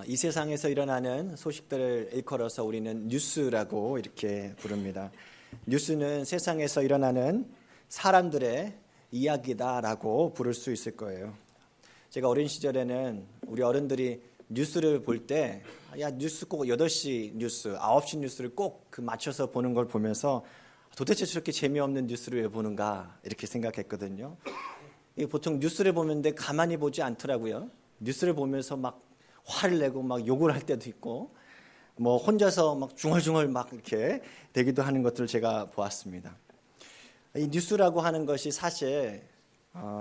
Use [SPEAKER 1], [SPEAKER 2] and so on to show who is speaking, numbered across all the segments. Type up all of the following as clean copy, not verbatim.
[SPEAKER 1] 이 세상에서 일어나는 소식들을 일컬어서 우리는 뉴스라고 이렇게 부릅니다. 뉴스는 세상에서 일어나는 사람들의 이야기다라고 부를 수 있을 거예요. 제가 어린 시절에는 우리 어른들이 뉴스를 볼 때 뉴스 꼭 8시 뉴스, 9시 뉴스를 꼭 맞춰서 보는 걸 보면서 도대체 저렇게 재미없는 뉴스를 왜 보는가 이렇게 생각했거든요. 보통 뉴스를 보는데 가만히 보지 않더라고요. 뉴스를 보면서 막 화를 내고 막 욕을 할 때도 있고 뭐 혼자서 막 중얼중얼 막 이렇게 되기도 하는 것들을 제가 보았습니다. 이 뉴스라고 하는 것이 사실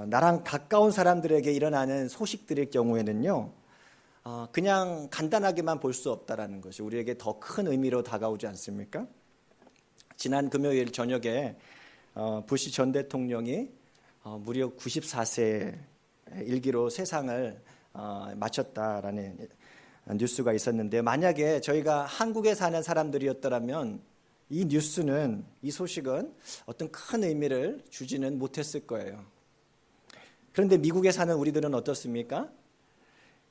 [SPEAKER 1] 나랑 가까운 사람들에게 일어나는 소식들일 경우에는요, 그냥 간단하게만 볼 수 없다라는 것이 우리에게 더 큰 의미로 다가오지 않습니까? 지난 금요일 저녁에 부시 전 대통령이 무려 94세 일기로 세상을 마쳤다라는 뉴스가 있었는데, 만약에 저희가 한국에 사는 사람들이었더라면 이 뉴스는, 이 소식은 어떤 큰 의미를 주지는 못했을 거예요. 그런데 미국에 사는 우리들은 어떻습니까?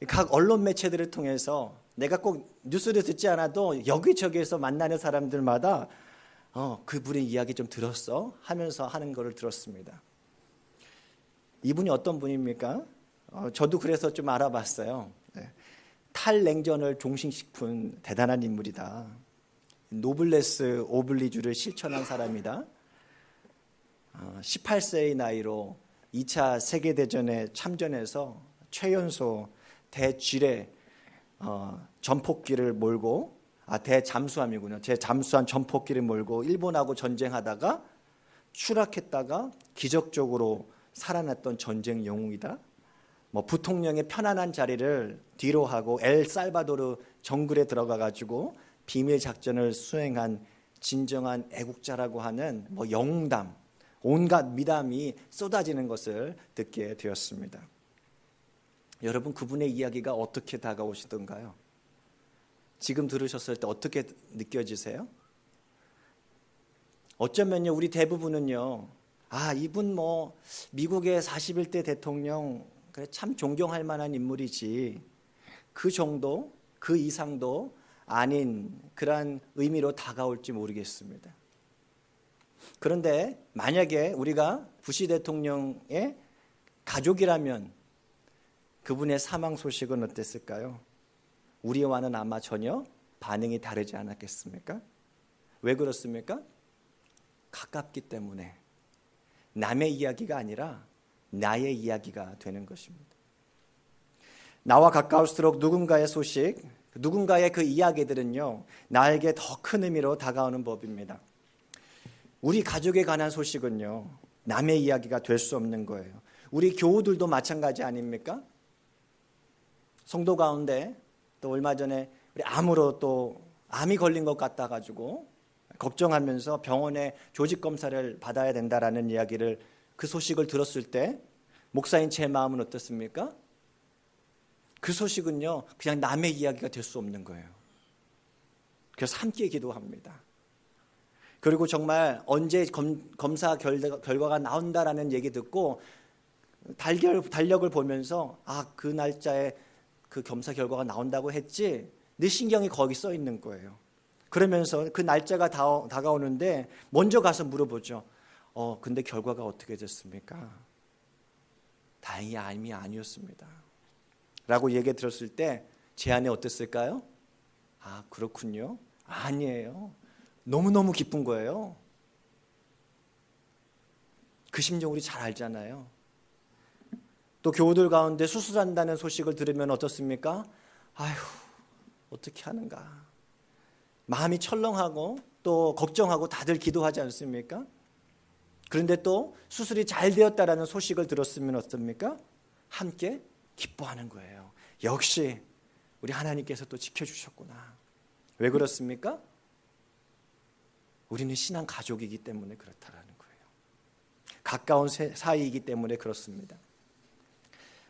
[SPEAKER 1] 각 언론 매체들을 통해서 내가 꼭 뉴스를 듣지 않아도 여기저기에서 만나는 사람들마다 그분의 이야기 좀 들었어? 하면서 하는 거를 들었습니다. 이분이 어떤 분입니까? 저도 그래서 좀 알아봤어요. 탈냉전을 종식시킨 대단한 인물이다. 노블레스 오블리주를 실천한 사람이다. 18세의 나이로 2차 세계대전에 참전해서 최연소 대지뢰 전폭기를 몰고, 대잠수함이군요. 잠수함 전폭기를 몰고 일본하고 전쟁하다가 추락했다가 기적적으로 살아났던 전쟁 영웅이다. 부통령의 편안한 자리를 뒤로 하고 엘살바도르 정글에 들어가 가지고 비밀 작전을 수행한 진정한 애국자라고 하는 영웅담, 온갖 미담이 쏟아지는 것을 듣게 되었습니다. 여러분, 그분의 이야기가 어떻게 다가오시던가요? 지금 들으셨을 때 어떻게 느껴지세요? 어쩌면요, 우리 대부분은요, 이분 미국의 41대 대통령 참 존경할 만한 인물이지, 그 정도, 그 이상도 아닌 그러한 의미로 다가올지 모르겠습니다. 그런데 만약에 우리가 부시 대통령의 가족이라면 그분의 사망 소식은 어땠을까요? 우리와는 아마 전혀 반응이 다르지 않았겠습니까? 왜 그렇습니까? 가깝기 때문에. 남의 이야기가 아니라 나의 이야기가 되는 것입니다. 나와 가까울수록 누군가의 소식, 누군가의 그 이야기들은요, 나에게 더 큰 의미로 다가오는 법입니다. 우리 가족에 관한 소식은요, 남의 이야기가 될 수 없는 거예요. 우리 교우들도 마찬가지 아닙니까? 성도 가운데 또 얼마 전에 우리 암으로 또 암이 걸린 것 같아 가지고 걱정하면서 병원에 조직 검사를 받아야 된다라는 이야기를, 그 소식을 들었을 때 목사인 제 마음은 어떻습니까? 그 소식은요, 그냥 남의 이야기가 될 수 없는 거예요. 그래서 함께 기도합니다. 그리고 정말 언제 검사 결과가 나온다라는 얘기 듣고 달력을 보면서 그 날짜에 그 검사 결과가 나온다고 했지, 내 신경이 거기 써 있는 거예요. 그러면서 그 날짜가 다가오는데 먼저 가서 물어보죠. 근데 결과가 어떻게 됐습니까? 다행히 암이 아니었습니다. 라고 얘기 들었을 때 제 안에 어땠을까요? 그렇군요. 아니에요. 너무너무 기쁜 거예요. 그 심정 우리 잘 알잖아요. 또 교우들 가운데 수술한다는 소식을 들으면 어떻습니까? 어떻게 하는가. 마음이 철렁하고 또 걱정하고 다들 기도하지 않습니까? 그런데 또 수술이 잘 되었다라는 소식을 들었으면 어떻습니까? 함께 기뻐하는 거예요. 역시 우리 하나님께서 또 지켜주셨구나. 왜 그렇습니까? 우리는 신앙 가족이기 때문에 그렇다라는 거예요. 가까운 사이이기 때문에 그렇습니다.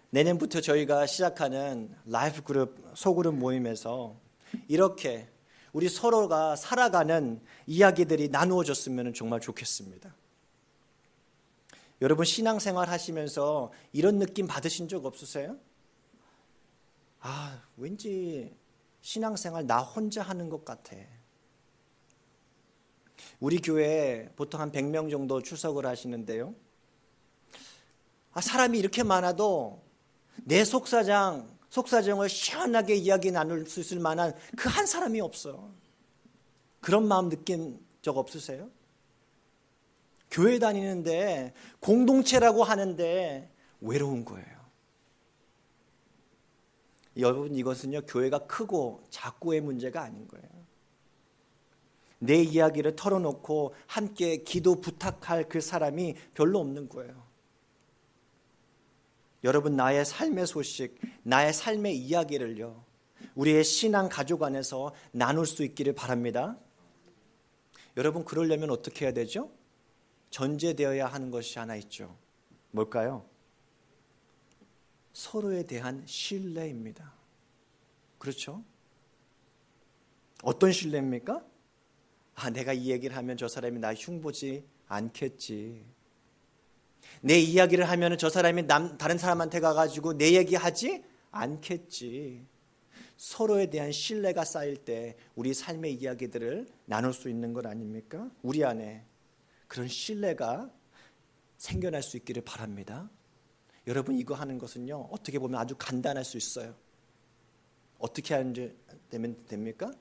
[SPEAKER 1] 내년부터 저희가 시작하는 라이프 그룹 소그룹 모임에서 이렇게 우리 서로가 살아가는 이야기들이 나누어졌으면 정말 좋겠습니다. 여러분, 신앙생활 하시면서 이런 느낌 받으신 적 없으세요? 왠지 신앙생활 나 혼자 하는 것 같아. 우리 교회에 보통 한 100명 정도 출석을 하시는데요. 사람이 이렇게 많아도 내 속사정을 시원하게 이야기 나눌 수 있을 만한 그 한 사람이 없어. 그런 마음 느낀 적 없으세요? 교회 다니는데 공동체라고 하는데 외로운 거예요. 여러분, 이것은요, 교회가 크고 작고의 문제가 아닌 거예요. 내 이야기를 털어놓고 함께 기도 부탁할 그 사람이 별로 없는 거예요. 여러분, 나의 삶의 소식, 나의 삶의 이야기를요, 우리의 신앙 가족 안에서 나눌 수 있기를 바랍니다. 여러분, 그러려면 어떻게 해야 되죠? 전제되어야 하는 것이 하나 있죠. 뭘까요? 서로에 대한 신뢰입니다. 그렇죠? 어떤 신뢰입니까? 내가 이 얘기를 하면 저 사람이 나 흉보지 않겠지. 내 이야기를 하면 저 사람이 다른 사람한테 가가지고 내 얘기하지 않겠지. 서로에 대한 신뢰가 쌓일 때 우리 삶의 이야기들을 나눌 수 있는 것 아닙니까? 우리 안에 그런 신뢰가 생겨날 수 있기를 바랍니다. 여러분, 이거 하는 것은요, 어떻게 보면 아주 간단할 수 있어요. 어떻게 하면 됩니까?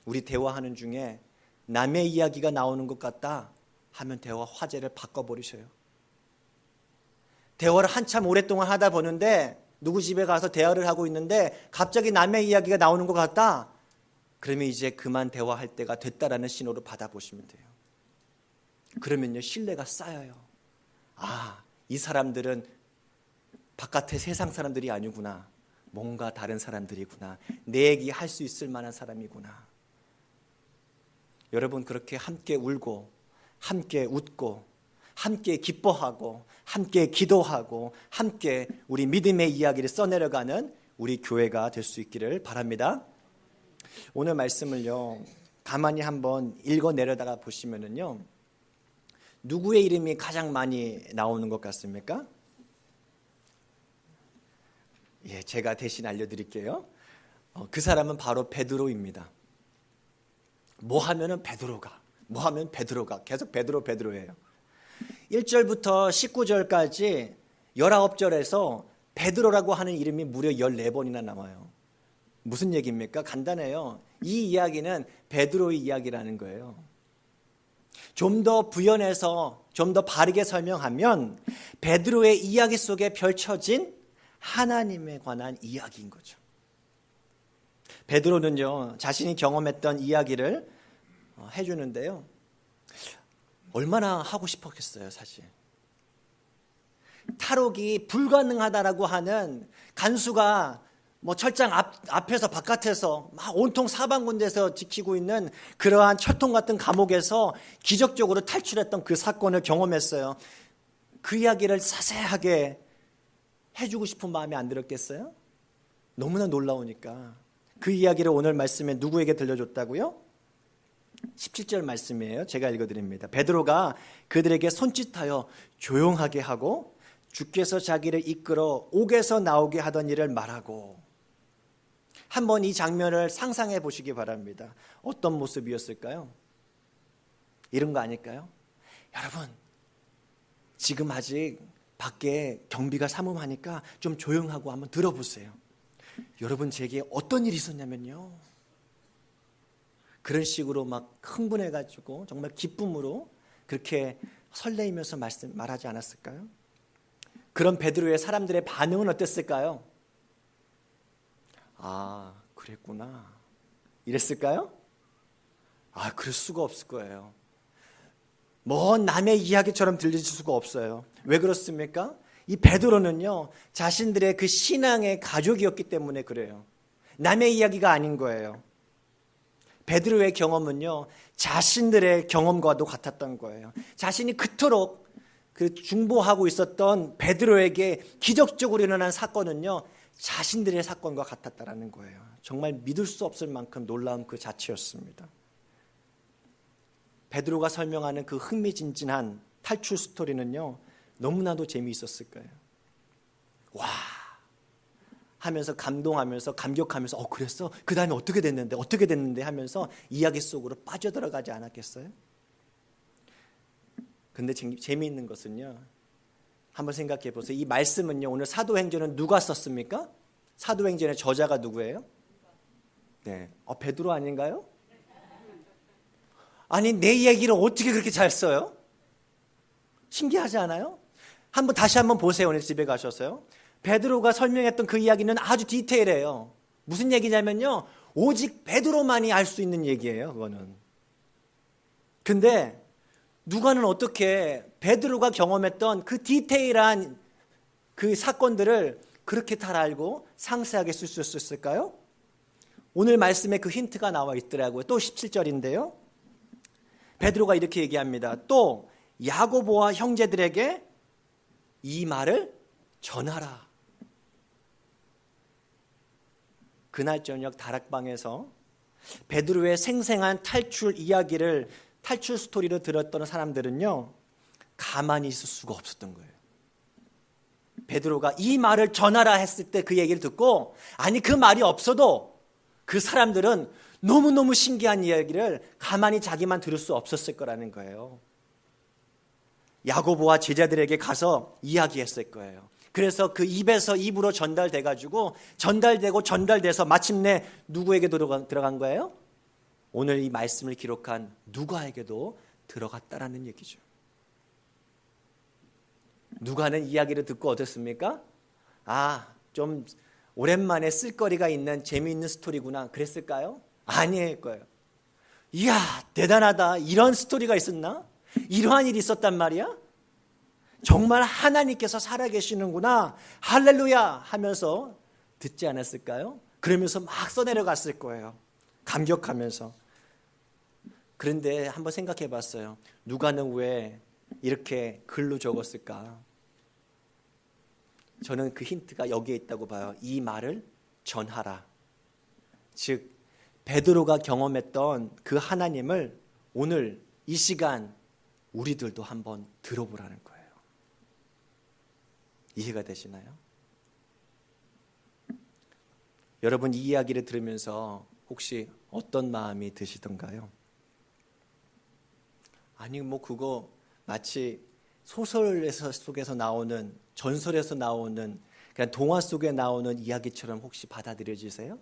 [SPEAKER 1] 우리 대화하는 중에 남의 이야기가 나오는 것 같다 하면 대화 화제를 바꿔버리셔요. 대화를 한참 오랫동안 하다 보는데 누구 집에 가서 대화를 하고 있는데 갑자기 남의 이야기가 나오는 것 같다. 그러면 이제 그만 대화할 때가 됐다라는 신호를 받아보시면 돼요. 그러면요, 신뢰가 쌓여요. 이 사람들은 바깥의 세상 사람들이 아니구나. 뭔가 다른 사람들이구나. 내 얘기 할 수 있을 만한 사람이구나. 여러분, 그렇게 함께 울고 함께 웃고 함께 기뻐하고 함께 기도하고 함께 우리 믿음의 이야기를 써내려가는 우리 교회가 될 수 있기를 바랍니다. 오늘 말씀을요, 가만히 한번 읽어내려다가 보시면은요, 누구의 이름이 가장 많이 나오는 것 같습니까? 제가 대신 알려드릴게요. 그 사람은 바로 베드로입니다. 뭐 하면은 베드로가, 뭐 하면 베드로가, 계속 베드로예요. 1절부터 19절까지 19절에서 베드로라고 하는 이름이 무려 14번이나 나와요. 무슨 얘기입니까? 간단해요. 이 이야기는 베드로의 이야기라는 거예요. 좀 더 부연해서 좀 더 바르게 설명하면 베드로의 이야기 속에 펼쳐진 하나님에 관한 이야기인 거죠. 베드로는요, 자신이 경험했던 이야기를 해주는데요, 얼마나 하고 싶었겠어요. 사실 탈옥이 불가능하다라고 하는 간수가 철장 앞에서 바깥에서 막 온통 사방군데서 지키고 있는 그러한 철통 같은 감옥에서 기적적으로 탈출했던 그 사건을 경험했어요. 그 이야기를 자세하게 해주고 싶은 마음이 안 들었겠어요? 너무나 놀라우니까. 그 이야기를 오늘 말씀에 누구에게 들려줬다고요? 17절 말씀이에요. 제가 읽어드립니다. 베드로가 그들에게 손짓하여 조용하게 하고 주께서 자기를 이끌어 옥에서 나오게 하던 일을 말하고. 한번 이 장면을 상상해 보시기 바랍니다. 어떤 모습이었을까요? 이런 거 아닐까요? 여러분, 지금 아직 밖에 경비가 삼엄하니까 좀 조용하고 한번 들어보세요. 여러분, 제게 어떤 일이 있었냐면요, 그런 식으로 막 흥분해가지고 정말 기쁨으로 그렇게 설레이면서 말하지 않았을까요? 그런 베드로의 사람들의 반응은 어땠을까요? 그랬구나, 이랬을까요? 그럴 수가 없을 거예요. 먼 남의 이야기처럼 들릴 수가 없어요. 왜 그렇습니까? 이 베드로는요, 자신들의 그 신앙의 가족이었기 때문에 그래요. 남의 이야기가 아닌 거예요. 베드로의 경험은요, 자신들의 경험과도 같았던 거예요. 자신이 그토록 그 중보하고 있었던 베드로에게 기적적으로 일어난 사건은요, 자신들의 사건과 같았다라는 거예요. 정말 믿을 수 없을 만큼 놀라운 그 자체였습니다. 베드로가 설명하는 그 흥미진진한 탈출 스토리는요, 너무나도 재미있었을 거예요. 하면서 감동하면서 감격하면서 그랬어? 그 다음에 어떻게 됐는데 하면서 이야기 속으로 빠져들어가지 않았겠어요? 근데 재미있는 것은요, 한번 생각해 보세요. 이 말씀은요, 오늘 사도행전은 누가 썼습니까? 사도행전의 저자가 누구예요? 네, 베드로 아닌가요? 아니, 내 얘기를 어떻게 그렇게 잘 써요? 신기하지 않아요? 다시 한번 보세요. 오늘 집에 가셔서요. 베드로가 설명했던 그 이야기는 아주 디테일해요. 무슨 얘기냐면요, 오직 베드로만이 알 수 있는 얘기예요. 그거는. 근데 누가는 어떻게 베드로가 경험했던 그 디테일한 그 사건들을 그렇게 잘 알고 상세하게 쓸 수 있을까요? 오늘 말씀에 그 힌트가 나와 있더라고요. 또 17절인데요. 베드로가 이렇게 얘기합니다. 또 야고보와 형제들에게 이 말을 전하라. 그날 저녁 다락방에서 베드로의 생생한 탈출 스토리를 들었던 사람들은요, 가만히 있을 수가 없었던 거예요. 베드로가 이 말을 전하라 했을 때 그 얘기를 듣고, 아니 그 말이 없어도 그 사람들은 너무너무 신기한 이야기를 가만히 자기만 들을 수 없었을 거라는 거예요. 야고보와 제자들에게 가서 이야기했을 거예요. 그래서 그 입에서 입으로 전달돼서 마침내 누구에게 들어간 거예요? 오늘 이 말씀을 기록한 누가에게도 들어갔다라는 얘기죠. 누가는 이야기를 듣고 어땠습니까? 좀 오랜만에 쓸거리가 있는 재미있는 스토리구나 그랬을까요? 아니일 거예요. 이야, 대단하다. 이런 스토리가 있었나? 이러한 일이 있었단 말이야? 정말 하나님께서 살아계시는구나. 할렐루야 하면서 듣지 않았을까요? 그러면서 막 써내려갔을 거예요. 감격하면서. 그런데 한번 생각해 봤어요. 누가는 왜 이렇게 글로 적었을까? 저는 그 힌트가 여기에 있다고 봐요. 이 말을 전하라. 즉 베드로가 경험했던 그 하나님을 오늘 이 시간 우리들도 한번 들어보라는 거예요. 이해가 되시나요? 여러분, 이 이야기를 들으면서 혹시 어떤 마음이 드시던가요? 아니 그거 마치 소설 속에서 나오는, 전설에서 나오는, 그냥 동화 속에 나오는 이야기처럼 혹시 받아들여지세요?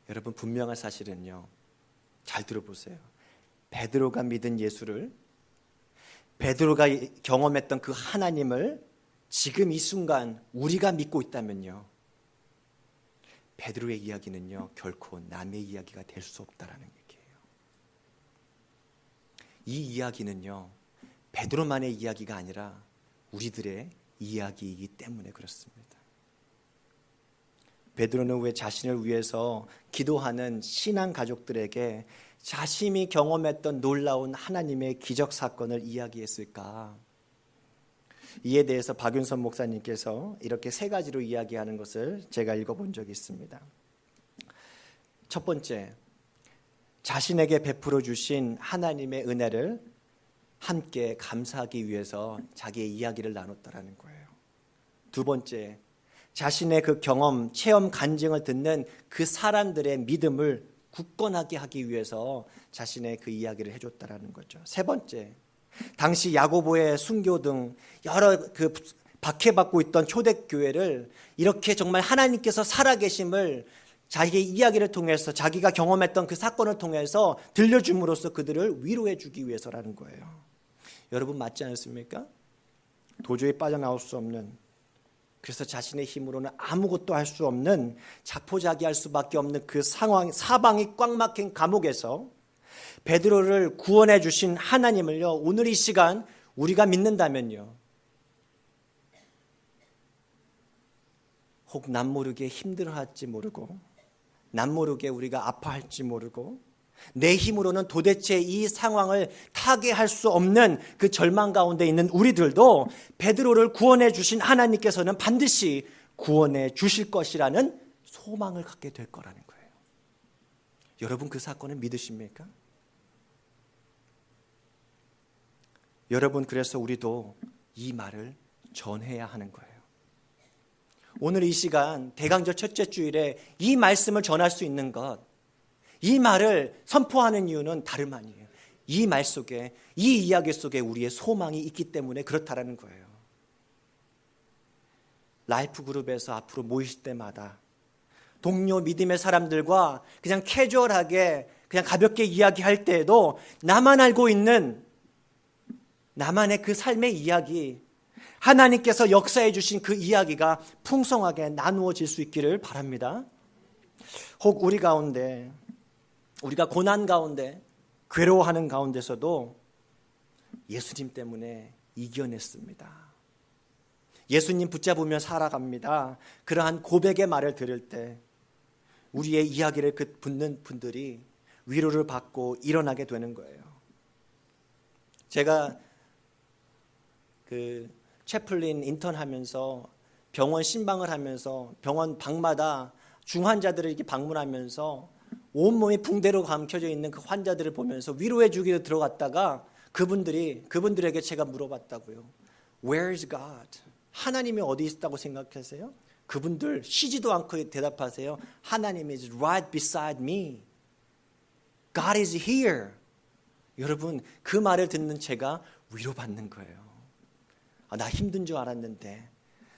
[SPEAKER 1] 여러분, 분명한 사실은요, 잘 들어보세요. 베드로가 믿은 예수를, 베드로가 경험했던 그 하나님을 지금 이 순간 우리가 믿고 있다면요, 베드로의 이야기는요 결코 남의 이야기가 될 수 없다라는 얘기예요. 이 이야기는요 베드로만의 이야기가 아니라 우리들의 이야기이기 때문에 그렇습니다. 베드로는 왜 자신을 위해서 기도하는 신앙 가족들에게 자신이 경험했던 놀라운 하나님의 기적 사건을 이야기했을까? 이에 대해서 박윤선 목사님께서 이렇게 세 가지로 이야기하는 것을 제가 읽어본 적이 있습니다. 첫 번째, 자신에게 베풀어 주신 하나님의 은혜를 함께 감사하기 위해서 자기의 이야기를 나눴다라는 거예요. 두 번째, 자신의 그 경험, 체험, 간증을 듣는 그 사람들의 믿음을 굳건하게 하기 위해서 자신의 그 이야기를 해줬다라는 거죠. 세 번째, 당시 야고보의 순교 등 여러 그 박해받고 있던 초대교회를 이렇게 정말 하나님께서 살아계심을 자기의 이야기를 통해서, 자기가 경험했던 그 사건을 통해서 들려줌으로써 그들을 위로해 주기 위해서라는 거예요. 여러분, 맞지 않습니까? 도저히 빠져나올 수 없는, 그래서 자신의 힘으로는 아무것도 할 수 없는, 자포자기할 수밖에 없는 그 상황, 사방이 꽉 막힌 감옥에서 베드로를 구원해 주신 하나님을요, 오늘 이 시간 우리가 믿는다면요, 혹 남모르게 힘들어할지 모르고, 남모르게 우리가 아파할지 모르고, 내 힘으로는 도대체 이 상황을 타개할 수 없는 그 절망 가운데 있는 우리들도 베드로를 구원해 주신 하나님께서는 반드시 구원해 주실 것이라는 소망을 갖게 될 거라는 거예요. 여러분, 그 사건을 믿으십니까? 여러분, 그래서 우리도 이 말을 전해야 하는 거예요. 오늘 이 시간 대강절 첫째 주일에 이 말씀을 전할 수 있는 것, 이 말을 선포하는 이유는 다름 아니에요. 이 말 속에, 이 이야기 속에 우리의 소망이 있기 때문에 그렇다라는 거예요. 라이프 그룹에서 앞으로 모이실 때마다 동료 믿음의 사람들과 그냥 캐주얼하게 그냥 가볍게 이야기할 때에도 나만 알고 있는 나만의 그 삶의 이야기, 하나님께서 역사해 주신 그 이야기가 풍성하게 나누어질 수 있기를 바랍니다. 혹 우리 가운데, 우리가 고난 가운데, 괴로워하는 가운데서도 예수님 때문에 이겨냈습니다. 예수님 붙잡으며 살아갑니다. 그러한 고백의 말을 들을 때 우리의 이야기를 듣는 분들이 위로를 받고 일어나게 되는 거예요. 제가 그 채플린 인턴하면서 병원 신방을 하면서 병원 방마다 중환자들을 이렇게 방문하면서 온몸이 붕대로 감겨져 있는 그 환자들을 보면서 위로해 주기로 들어갔다가 그분들에게 제가 물어봤다고요. Where is God? 하나님이 어디 있다고 생각하세요? 그분들 쉬지도 않고 대답하세요. 하나님 is right beside me. God is here. 여러분, 그 말을 듣는 제가 위로받는 거예요. 나 힘든 줄 알았는데,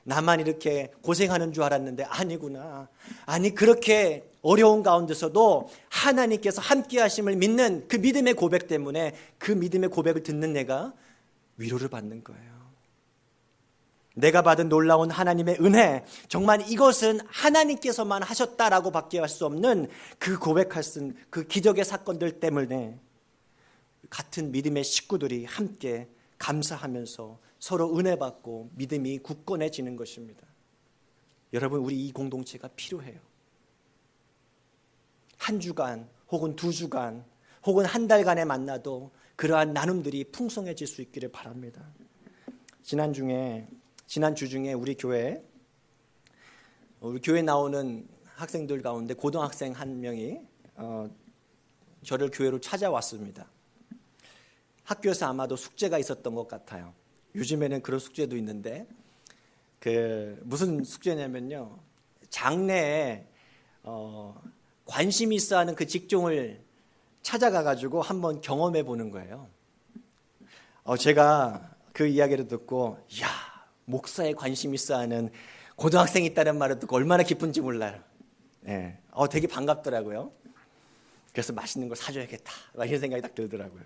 [SPEAKER 1] 나만 이렇게 고생하는 줄 알았는데 아니구나. 아니, 그렇게 어려운 가운데서도 하나님께서 함께 하심을 믿는 그 믿음의 고백 때문에 그 믿음의 고백을 듣는 내가 위로를 받는 거예요. 내가 받은 놀라운 하나님의 은혜, 정말 이것은 하나님께서만 하셨다라고 밖에 할 수 없는 그 고백할 수 있는 그 기적의 사건들 때문에 같은 믿음의 식구들이 함께 감사하면서 서로 은혜 받고 믿음이 굳건해지는 것입니다. 여러분, 우리 이 공동체가 필요해요. 한 주간 혹은 두 주간 혹은 한 달간의 만나도 그러한 나눔들이 풍성해질 수 있기를 바랍니다. 지난주 중에 우리 교회에 나오는 학생들 가운데 고등학생 한 명이 저를 교회로 찾아왔습니다. 학교에서 아마도 숙제가 있었던 것 같아요. 요즘에는 그런 숙제도 있는데 무슨 숙제냐면요, 장래에 관심이 있어하는 그 직종을 찾아가가지고 한번 경험해 보는 거예요. 제가 그 이야기를 듣고 목사에 관심 있어하는 고등학생이 있다는 말을 듣고 얼마나 기쁜지 몰라요. 되게 반갑더라고요. 그래서 맛있는 걸 사줘야겠다, 이런 생각이 딱 들더라고요.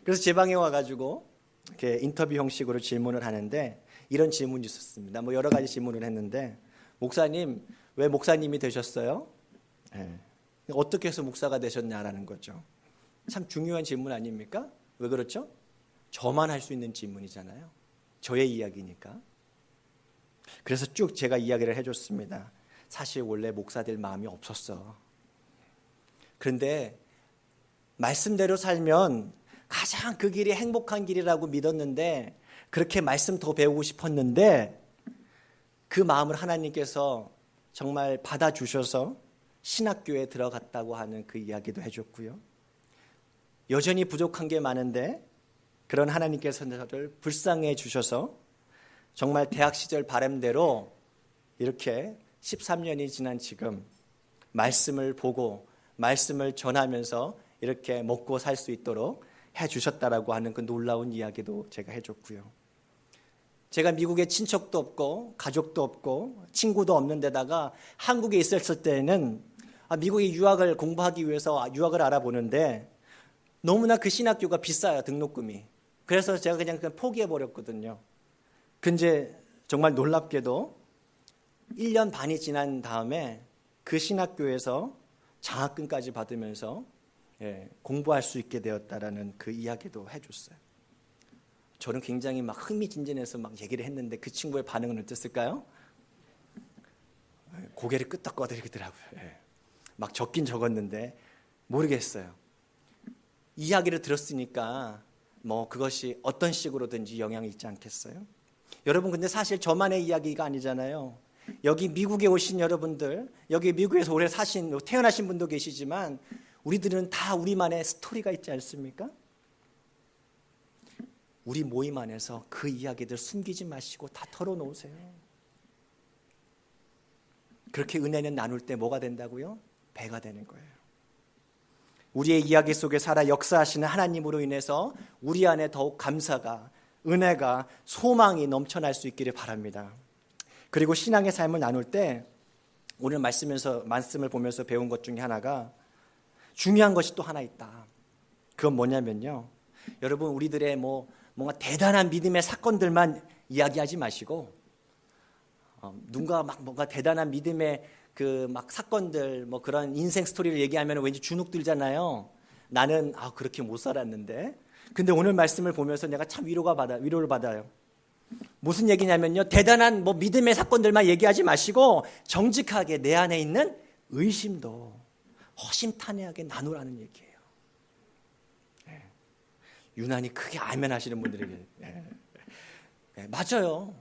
[SPEAKER 1] 그래서 제 방에 와가지고 이렇게 인터뷰 형식으로 질문을 하는데 이런 질문이 있었습니다. 여러 가지 질문을 했는데, 목사님, 왜 목사님이 되셨어요? 어떻게 해서 목사가 되셨냐라는 거죠. 참 중요한 질문 아닙니까? 왜 그렇죠? 저만 할 수 있는 질문이잖아요. 저의 이야기니까. 그래서 쭉 제가 이야기를 해줬습니다. 사실 원래 목사 될 마음이 없었어. 그런데 말씀대로 살면 가장 그 길이 행복한 길이라고 믿었는데, 그렇게 말씀 더 배우고 싶었는데 그 마음을 하나님께서 정말 받아주셔서 신학교에 들어갔다고 하는 그 이야기도 해줬고요. 여전히 부족한 게 많은데 그런 하나님께서 저를 불쌍해 주셔서 정말 대학 시절 바람대로 이렇게 13년이 지난 지금 말씀을 보고 말씀을 전하면서 이렇게 먹고 살 수 있도록 해주셨다라고 하는 그 놀라운 이야기도 제가 해줬고요. 제가 미국에 친척도 없고 가족도 없고 친구도 없는 데다가 한국에 있었을 때는 미국에 유학을 공부하기 위해서 유학을 알아보는데 너무나 그 신학교가 비싸요, 등록금이. 그래서 제가 그냥 포기해버렸거든요. 근데 정말 놀랍게도 1년 반이 지난 다음에 그 신학교에서 장학금까지 받으면서 공부할 수 있게 되었다라는 그 이야기도 해줬어요. 저는 굉장히 막 흥미진진해서 막 얘기를 했는데 그 친구의 반응은 어땠을까요? 고개를 끄덕거리더라고요. 막 적긴 적었는데 모르겠어요. 이야기를 들었으니까 그것이 어떤 식으로든지 영향이 있지 않겠어요? 여러분, 근데 사실 저만의 이야기가 아니잖아요. 여기 미국에 오신 여러분들, 여기 미국에서 오래 태어나신 분도 계시지만 우리들은 다 우리만의 스토리가 있지 않습니까? 우리 모임 안에서 그 이야기들 숨기지 마시고 다 털어놓으세요. 그렇게 은혜는 나눌 때 뭐가 된다고요? 배가 되는 거예요. 우리의 이야기 속에 살아 역사하시는 하나님으로 인해서 우리 안에 더욱 감사가, 은혜가, 소망이 넘쳐날 수 있기를 바랍니다. 그리고 신앙의 삶을 나눌 때 오늘 말씀을 보면서 배운 것 중에 하나가 중요한 것이 또 하나 있다. 그건 뭐냐면요, 여러분, 우리들의 뭔가 대단한 믿음의 사건들만 이야기하지 마시고 누군가 막 뭔가 대단한 믿음의 사건들, 그런 인생 스토리를 얘기하면 왠지 주눅 들잖아요. 나는 그렇게 못 살았는데. 근데 오늘 말씀을 보면서 내가 참 위로를 받아요. 무슨 얘기냐면요, 대단한 믿음의 사건들만 얘기하지 마시고 정직하게 내 안에 있는 의심도 허심탄회하게 나누라는 얘기예요. 유난히 크게 아멘 하시는 분들에게 맞아요.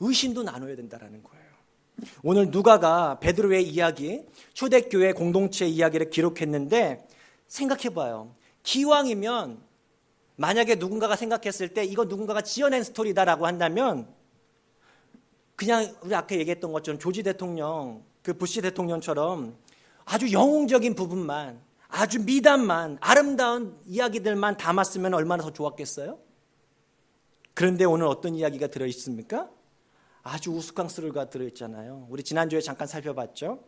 [SPEAKER 1] 의심도 나눠야 된다는 거예요. 오늘 누가가 베드로의 이야기, 초대교회 공동체 이야기를 기록했는데 생각해봐요. 기왕이면 만약에 누군가가 생각했을 때 이거 누군가가 지어낸 스토리다라고 한다면 그냥 우리 아까 얘기했던 것처럼 조지 대통령, 부시 대통령처럼 아주 영웅적인 부분만, 아주 미담만, 아름다운 이야기들만 담았으면 얼마나 더 좋았겠어요? 그런데 오늘 어떤 이야기가 들어있습니까? 아주 우스꽝스러가 들어있잖아요. 우리 지난주에 잠깐 살펴봤죠.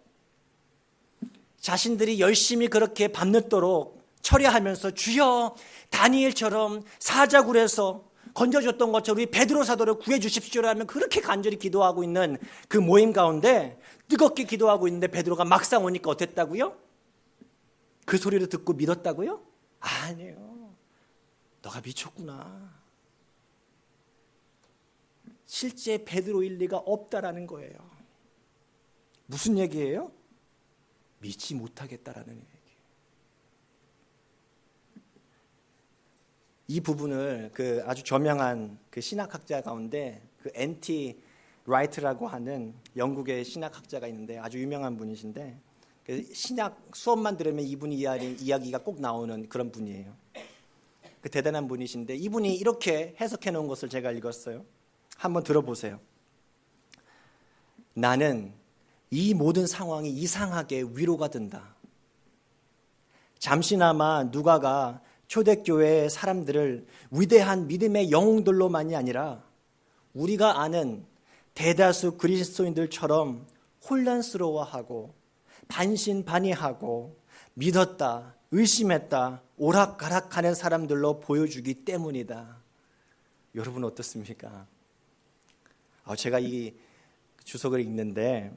[SPEAKER 1] 자신들이 열심히 그렇게 밤늦도록 처리하면서 주여 다니엘처럼 사자굴에서 건져줬던 것처럼 우리 베드로 사도를 구해 주십시오라면 그렇게 간절히 기도하고 있는 그 모임 가운데 뜨겁게 기도하고 있는데 베드로가 막상 오니까 어땠다고요? 그 소리를 듣고 믿었다고요? 아니에요. 너가 미쳤구나. 실제 베드로일 리가 없다라는 거예요. 무슨 얘기예요? 믿지 못하겠다라는 얘기예요. 이 부분을 아주 저명한 신학학자 가운데 N.T. 라이트라고 하는 영국의 신학학자가 있는데 아주 유명한 분이신데 신학 수업만 들으면 이분이 이야기가 꼭 나오는 그런 분이에요. 대단한 분이신데 이분이 이렇게 해석해 놓은 것을 제가 읽었어요. 한번 들어보세요. 나는 이 모든 상황이 이상하게 위로가 된다. 잠시나마 누가가 초대교회의 사람들을 위대한 믿음의 영웅들로만이 아니라 우리가 아는 대다수 그리스도인들처럼 혼란스러워하고 반신반의하고 믿었다, 의심했다, 오락가락하는 사람들로 보여주기 때문이다. 여러분 어떻습니까? 제가 이 주석을 읽는데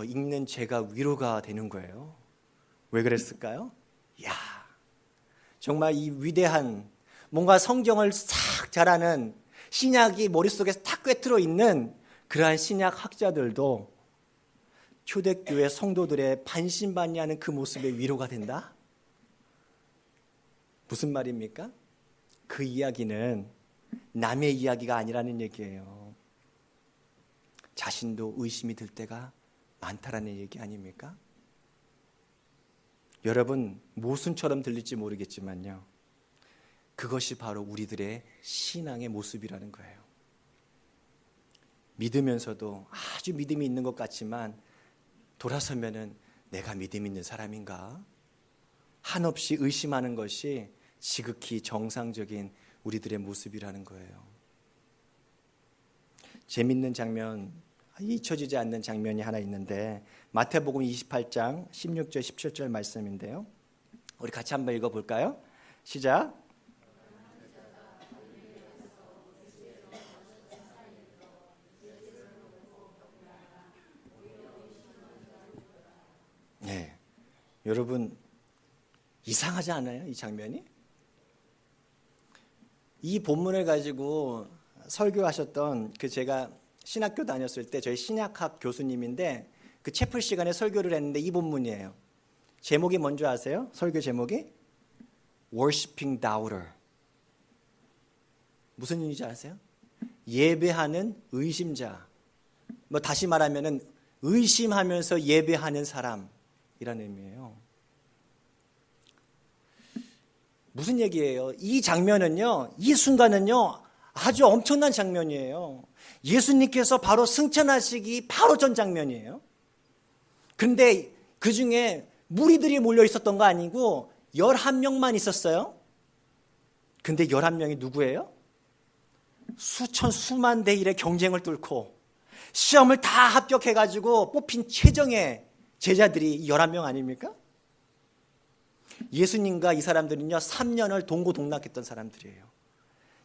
[SPEAKER 1] 읽는 제가 위로가 되는 거예요. 왜 그랬을까요? 정말 이 위대한 뭔가 성경을 싹 잘 아는 신약이 머릿속에 탁 꿰뚫어 있는 그러한 신약 학자들도 초대교회 성도들의 반신반의하는 그 모습에 위로가 된다? 무슨 말입니까? 그 이야기는 남의 이야기가 아니라는 얘기예요. 자신도 의심이 들 때가 많다라는 얘기 아닙니까? 여러분, 모순처럼 들릴지 모르겠지만요, 그것이 바로 우리들의 신앙의 모습이라는 거예요. 믿으면서도 아주 믿음이 있는 것 같지만 돌아서면은 내가 믿음 있는 사람인가? 한없이 의심하는 것이 지극히 정상적인 우리들의 모습이라는 거예요. 재밌는 장면, 잊혀지지 않는 장면이 하나 있는데 마태복음 28장 16절 17절 말씀인데요. 우리 같이 한번 읽어볼까요? 시작. 네, 여러분 이상하지 않아요? 이 장면이? 이 본문을 가지고 설교하셨던 제가 신학교 다녔을 때 저희 신약학 교수님인데 그 채플 시간에 설교를 했는데 이 본문이에요. 제목이 뭔지 아세요? 설교 제목이 Worshipping Doubter. 무슨 의미인지 아세요? 예배하는 의심자. 다시 말하면은 의심하면서 예배하는 사람이라는 의미예요. 무슨 얘기예요? 이 장면은요, 이 순간은요, 아주 엄청난 장면이에요. 예수님께서 바로 승천하시기 바로 전 장면이에요. 그런데 그 중에 무리들이 몰려 있었던 거 아니고 11명만 있었어요. 근데 11명이 누구예요? 수천 수만 대 1의 경쟁을 뚫고 시험을 다 합격해가지고 뽑힌 최정의 제자들이 11명 아닙니까? 예수님과 이 사람들은요 3년을 동고동락했던 사람들이에요.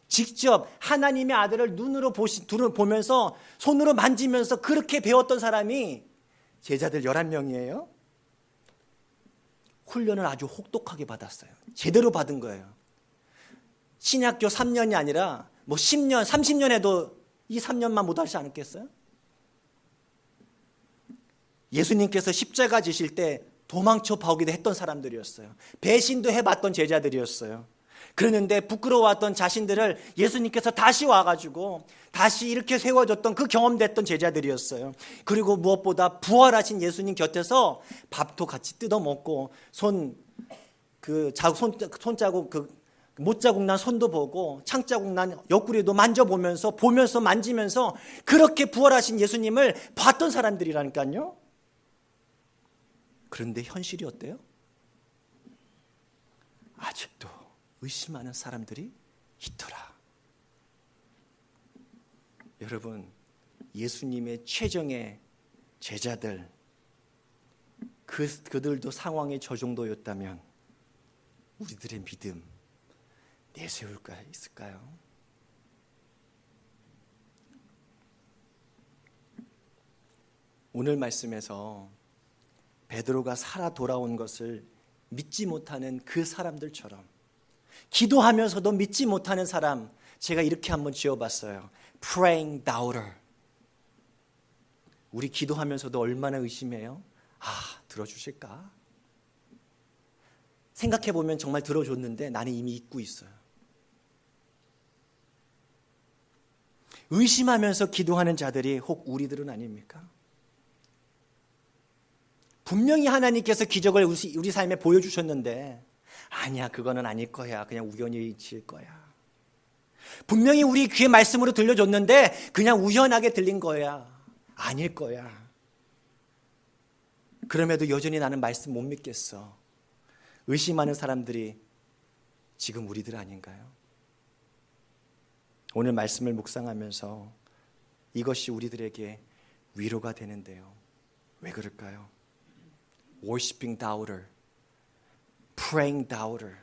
[SPEAKER 1] 직접 하나님의 아들을 눈으로 보면서 손으로 만지면서 그렇게 배웠던 사람이 제자들 11명이에요. 훈련을 아주 혹독하게 받았어요. 제대로 받은 거예요. 신학교 3년이 아니라 뭐 10년, 30년 해도 이 3년만 못 하지 않았겠어요? 예수님께서 십자가 지실 때 도망쳐 봐오기도 했던 사람들이었어요. 배신도 해봤던 제자들이었어요. 그러는데 부끄러워했던 자신들을 예수님께서 다시 와가지고 다시 이렇게 세워줬던 그 경험됐던 제자들이었어요. 그리고 무엇보다 부활하신 예수님 곁에서 밥도 같이 뜯어 먹고 손자국 못자국 난 손도 보고 창자국 난 옆구리도 만져보면서 만지면서 그렇게 부활하신 예수님을 봤던 사람들이라니까요. 그런데 현실이 어때요? 아직도 의심하는 사람들이 있더라. 여러분, 예수님의 최정의 제자들, 그들도 상황이 저 정도였다면 우리들의 믿음 내세울 수 있을까요? 오늘 말씀에서 베드로가 살아 돌아온 것을 믿지 못하는 그 사람들처럼 기도하면서도 믿지 못하는 사람, 제가 이렇게 한번 지어봤어요. Praying doubter. 우리 기도하면서도 얼마나 의심해요? 들어주실까? 생각해보면 정말 들어줬는데 나는 이미 잊고 있어요. 의심하면서 기도하는 자들이 혹 우리들은 아닙니까? 분명히 하나님께서 기적을 우리 삶에 보여주셨는데 아니야, 그거는 아닐 거야. 그냥 우연히 일치일 거야. 분명히 우리 귀에 말씀으로 들려줬는데 그냥 우연하게 들린 거야. 아닐 거야. 그럼에도 여전히 나는 말씀 못 믿겠어. 의심하는 사람들이 지금 우리들 아닌가요? 오늘 말씀을 묵상하면서 이것이 우리들에게 위로가 되는데요. 왜 그럴까요? Worshiping doubter, praying doubter.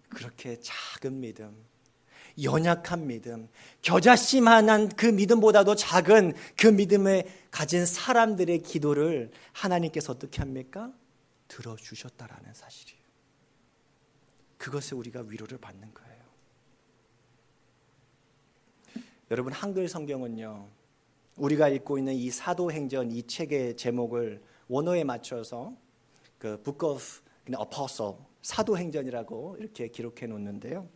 [SPEAKER 1] 그렇게 작은 믿음, 연약한 믿음, 겨자씨만한 그 믿음보다도 작은 그 믿음을 가진 사람들의 기도를 하나님께서 어떻게 합니까? 들어주셨다라는 사실이에요. 그것에 우리가 위로를 받는 거예요. 여러분, 한글 성경은요, 우리가 읽고 있는 이 사도행전 이 책의 제목을 원어에 맞춰서 그 Book of Apostle, 사도행전이라고 이렇게 기록해 놓는데요.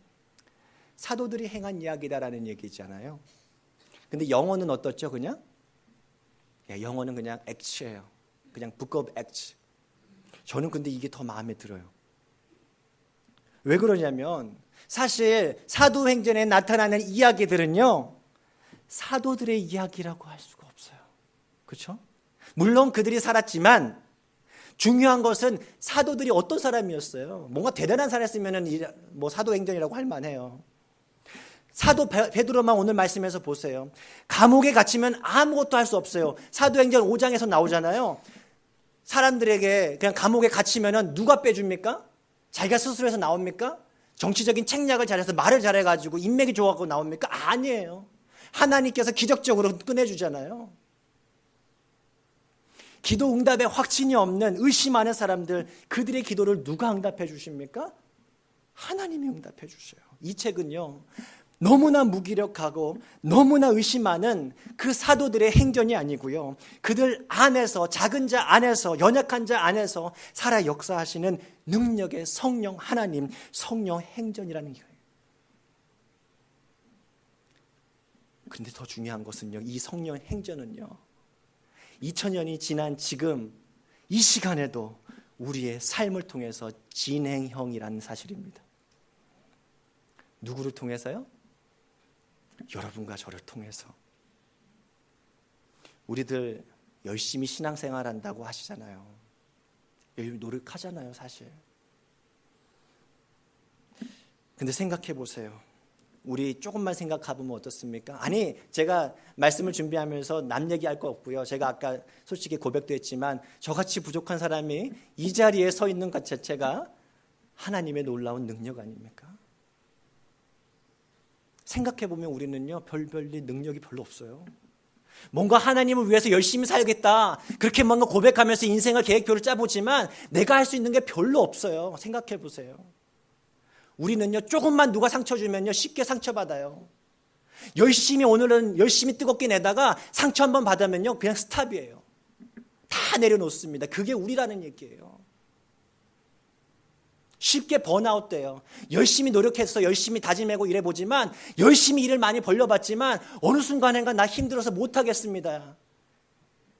[SPEAKER 1] 사도들이 행한 이야기다라는 얘기잖아요. 근데 영어는 어떻죠? 그냥? 영어는 그냥 Acts예요. 그냥 Book of Acts. 저는 근데 이게 더 마음에 들어요. 왜 그러냐면 사실 사도행전에 나타나는 이야기들은요, 사도들의 이야기라고 할 수가 없어요. 그렇죠? 물론 그들이 살았지만 중요한 것은 사도들이 어떤 사람이었어요. 뭔가 대단한 사람이었으면 뭐 사도행전이라고 할 만해요. 사도 베드로만 오늘 말씀에서 보세요. 감옥에 갇히면 아무것도 할 수 없어요. 사도행전 5장에서 나오잖아요. 사람들에게 그냥 감옥에 갇히면 누가 빼줍니까? 자기가 스스로 해서 나옵니까? 정치적인 책략을 잘해서 말을 잘해가지고 인맥이 좋아갖고 나옵니까? 아니에요. 하나님께서 기적적으로 꺼내주잖아요. 기도 응답에 확신이 없는 의심하는 사람들, 그들의 기도를 누가 응답해 주십니까? 하나님이 응답해 주셔요. 이 책은요, 너무나 무기력하고 너무나 의심하는 그 사도들의 행전이 아니고요, 그들 안에서, 작은 자 안에서, 연약한 자 안에서 살아 역사하시는 능력의 성령 하나님, 성령 행전이라는 거예요. 그런데 더 중요한 것은요, 이 성령 행전은요, 2000년이 지난 지금 이 시간에도 우리의 삶을 통해서 진행형이라는 사실입니다. 누구를 통해서요? 여러분과 저를 통해서. 우리들 열심히 신앙생활한다고 하시잖아요. 열심히 노력하잖아요, 사실. 근데 생각해 보세요. 우리 조금만 생각해보면 어떻습니까? 아니, 제가 말씀을 준비하면서 남 얘기할 거 없고요. 제가 아까 솔직히 고백도 했지만 저같이 부족한 사람이 이 자리에 서 있는 것 자체가 하나님의 놀라운 능력 아닙니까? 생각해보면 우리는요, 별별일 능력이 별로 없어요. 뭔가 하나님을 위해서 열심히 살겠다, 그렇게 뭔가 고백하면서 인생을 계획표를 짜보지만 내가 할 수 있는 게 별로 없어요. 생각해보세요. 우리는요, 조금만 누가 상처 주면요, 쉽게 상처받아요. 열심히 오늘은 열심히 뜨겁게 내다가 상처 한번 받으면요, 그냥 스탑이에요. 다 내려놓습니다. 그게 우리라는 얘기예요. 쉽게 번아웃 돼요. 열심히 노력해서 열심히 다짐하고 일해보지만, 열심히 일을 많이 벌려봤지만 어느 순간인가 나 힘들어서 못하겠습니다.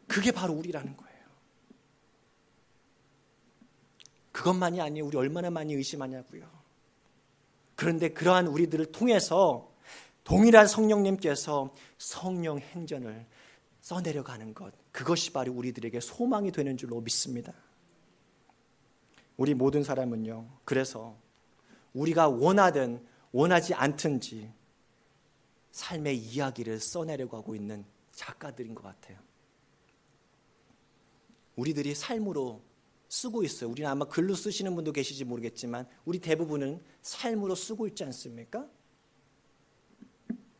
[SPEAKER 1] 그게 바로 우리라는 거예요. 그것만이 아니에요. 우리 얼마나 많이 의심하냐고요. 그런데 그러한 우리들을 통해서 동일한 성령님께서 성령 행전을 써내려가는 것, 그것이 바로 우리들에게 소망이 되는 줄로 믿습니다. 우리 모든 사람은요, 그래서 우리가 원하든 원하지 않든지 삶의 이야기를 써내려가고 있는 작가들인 것 같아요. 우리들이 삶으로 쓰고 있어요. 우리는 아마 글로 쓰시는 분도 계시지 모르겠지만 우리 대부분은 삶으로 쓰고 있지 않습니까?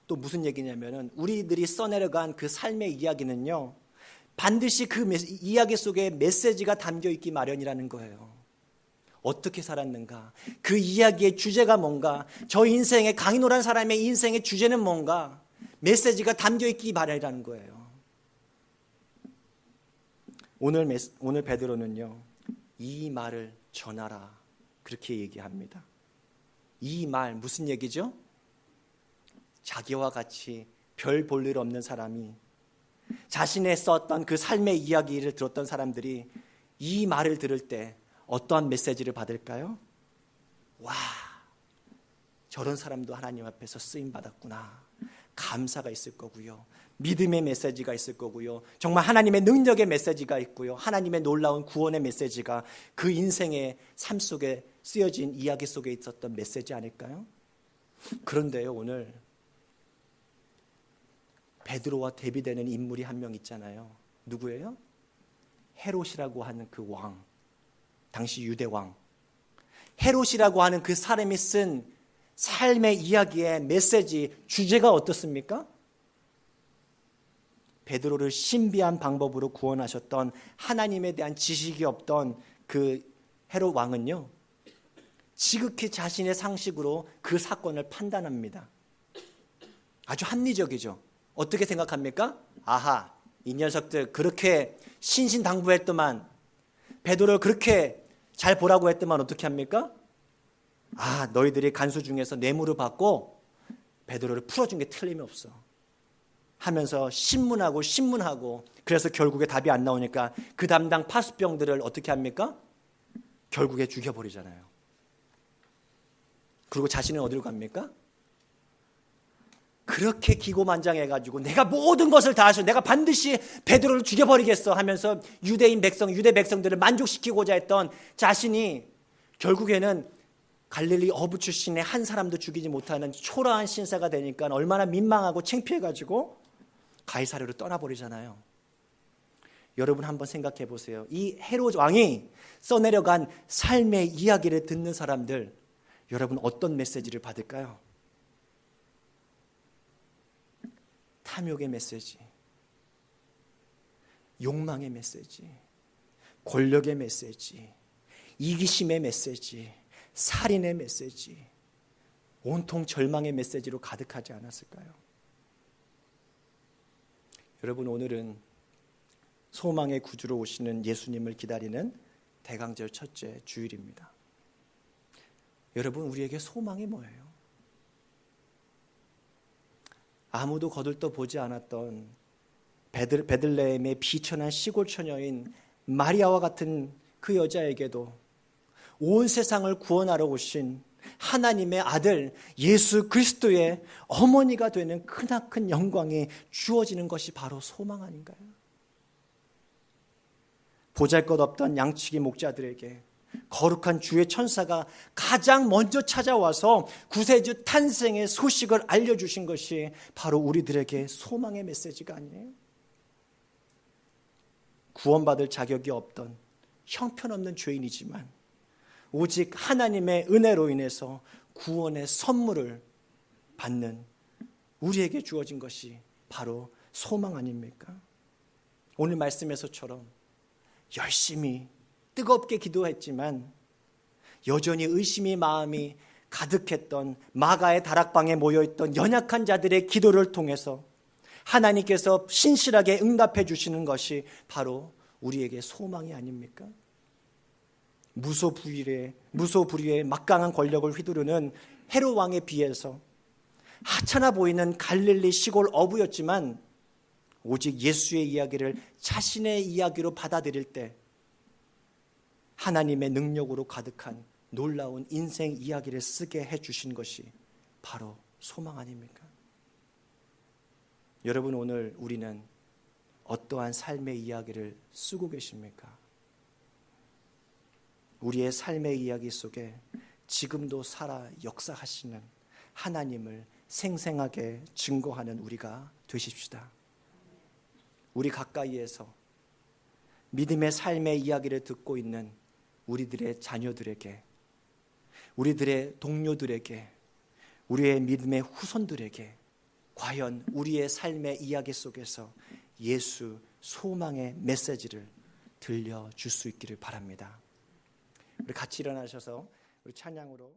[SPEAKER 1] 또 무슨 얘기냐면은 우리들이 써내려간 그 삶의 이야기는요, 반드시 그 이야기 속에 메시지가 담겨 있기 마련이라는 거예요. 어떻게 살았는가? 그 이야기의 주제가 뭔가? 저 인생의 강인호란 사람의 인생의 주제는 뭔가? 메시지가 담겨 있기 마련이라는 거예요. 오늘 베드로는요, 이 말을 전하라, 그렇게 얘기합니다. 이 말 무슨 얘기죠? 자기와 같이 별 볼 일 없는 사람이, 자신의 썼던 그 삶의 이야기를 들었던 사람들이 이 말을 들을 때 어떠한 메시지를 받을까요? 와, 저런 사람도 하나님 앞에서 쓰임받았구나. 감사가 있을 거고요. 믿음의 메시지가 있을 거고요. 정말 하나님의 능력의 메시지가 있고요. 하나님의 놀라운 구원의 메시지가 그 인생의 삶 속에 쓰여진 이야기 속에 있었던 메시지 아닐까요? 그런데요, 오늘 베드로와 대비되는 인물이 한 명 있잖아요. 누구예요? 헤롯이라고 하는 그 왕, 당시 유대 왕. 헤롯이라고 하는 그 사람이 쓴 삶의 이야기의 메시지, 주제가 어떻습니까? 베드로를 신비한 방법으로 구원하셨던, 하나님에 대한 지식이 없던 그 헤롯 왕은요, 지극히 자신의 상식으로 그 사건을 판단합니다. 아주 합리적이죠. 어떻게 생각합니까? 아하, 이 녀석들 그렇게 신신당부했더만, 베드로를 그렇게 잘 보라고 했더만 어떻게 합니까? 아, 너희들이 간수 중에서 뇌물을 받고 베드로를 풀어준 게 틀림없어 하면서 신문하고, 그래서 결국에 답이 안 나오니까 그 담당 파수병들을 어떻게 합니까? 결국에 죽여버리잖아요. 그리고 자신은 어디로 갑니까? 그렇게 기고만장해가지고 내가 모든 것을 다 하셔, 내가 반드시 베드로를 죽여버리겠어 하면서 유대 백성들을 만족시키고자 했던 자신이 결국에는 갈릴리 어부 출신의 한 사람도 죽이지 못하는 초라한 신사가 되니까 얼마나 민망하고 창피해가지고 가이사랴로 떠나버리잖아요. 여러분 한번 생각해 보세요. 이 헤롯 왕이 써내려간 삶의 이야기를 듣는 사람들, 여러분 어떤 메시지를 받을까요? 탐욕의 메시지, 욕망의 메시지, 권력의 메시지, 이기심의 메시지, 살인의 메시지, 온통 절망의 메시지로 가득하지 않았을까요? 여러분, 오늘은 소망의 구주로 오시는 예수님을 기다리는 대강절 첫째 주일입니다. 여러분, 우리에게 소망이 뭐예요? 아무도 거들떠 보지 않았던 베들레헴의 비천한 시골 처녀인 마리아와 같은 그 여자에게도 온 세상을 구원하러 오신 하나님의 아들 예수 그리스도의 어머니가 되는 크나큰 영광이 주어지는 것이 바로 소망 아닌가요? 보잘것없던 양치기 목자들에게 거룩한 주의 천사가 가장 먼저 찾아와서 구세주 탄생의 소식을 알려주신 것이 바로 우리들에게 소망의 메시지가 아니에요? 구원받을 자격이 없던 형편없는 죄인이지만 오직 하나님의 은혜로 인해서 구원의 선물을 받는 우리에게 주어진 것이 바로 소망 아닙니까? 오늘 말씀에서처럼 열심히 뜨겁게 기도했지만 여전히 의심의 마음이 가득했던 마가의 다락방에 모여있던 연약한 자들의 기도를 통해서 하나님께서 신실하게 응답해 주시는 것이 바로 우리에게 소망이 아닙니까? 무소불위의 막강한 권력을 휘두르는 헤롯 왕에 비해서 하찮아 보이는 갈릴리 시골 어부였지만 오직 예수의 이야기를 자신의 이야기로 받아들일 때 하나님의 능력으로 가득한 놀라운 인생 이야기를 쓰게 해주신 것이 바로 소망 아닙니까? 여러분, 오늘 우리는 어떠한 삶의 이야기를 쓰고 계십니까? 우리의 삶의 이야기 속에 지금도 살아 역사하시는 하나님을 생생하게 증거하는 우리가 되십시다. 우리 가까이에서 믿음의 삶의 이야기를 듣고 있는 우리들의 자녀들에게, 우리들의 동료들에게, 우리의 믿음의 후손들에게 과연 우리의 삶의 이야기 속에서 예수 소망의 메시지를 들려줄 수 있기를 바랍니다. 우리 같이 일어나셔서 우리 찬양으로